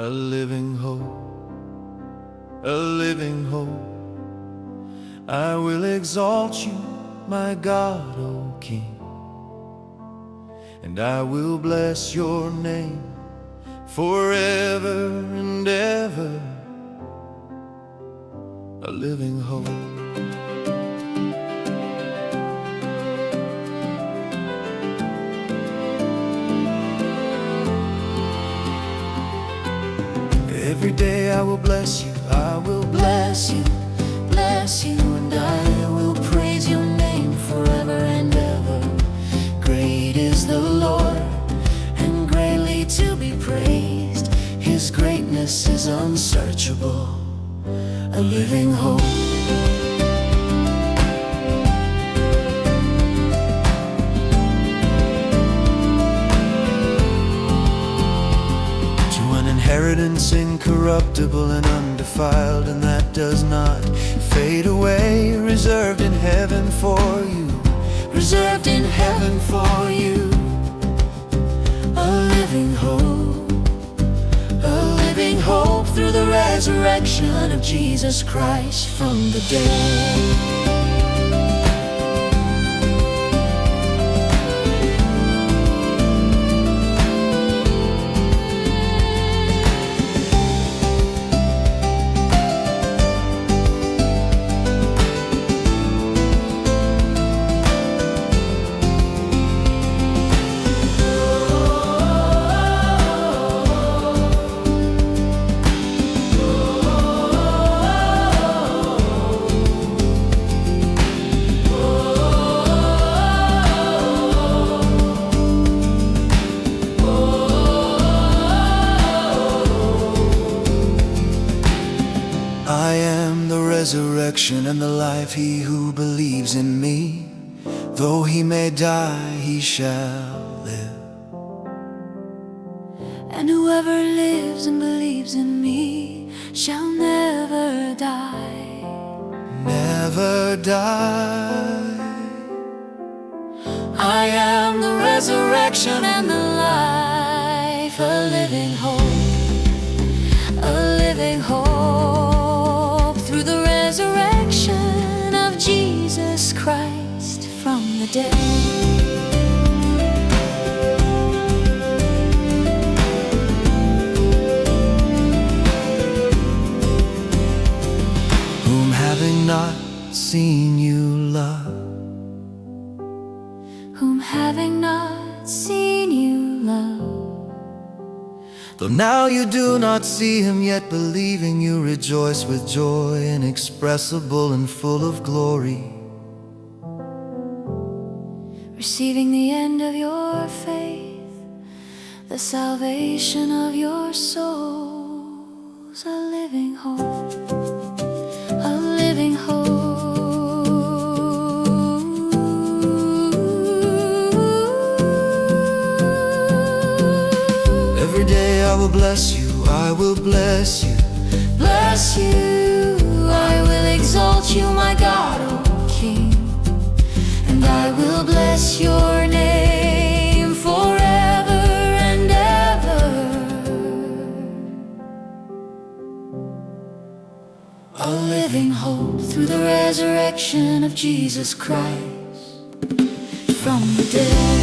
a living hope, a living hope. I will exalt you, my God, O King, and I will bless your name forever and ever, a living hope. Every day I will bless you, I will bless you, and I will praise your name forever and ever. Great is the Lord, and greatly to be praised. His greatness is unsearchable, a living hope. Inheritance incorruptible and undefiled, and that does not fade away, reserved in heaven for you, reserved in heaven for you. A living hope through the resurrection of Jesus Christ from the dead. I am the resurrection and the life. He who believes in me, though he may die, he shall live. And whoever lives and believes in me shall never die. Never die. I am the resurrection and the life, a living hope, a living hope through the resurrection of Jesus Christ from the dead. Having not seen you love, whom having not seen you love. though now you do not see him, yet believing you rejoice with joy inexpressible and full of glory, receiving the end of your faith, the salvation of your souls, a living hope, a living hope. Every day I will bless you, I will bless you, Bless you, I will exalt you, my God, O King, and I will bless your name forever and ever. A living hope through the resurrection of Jesus Christ from the dead.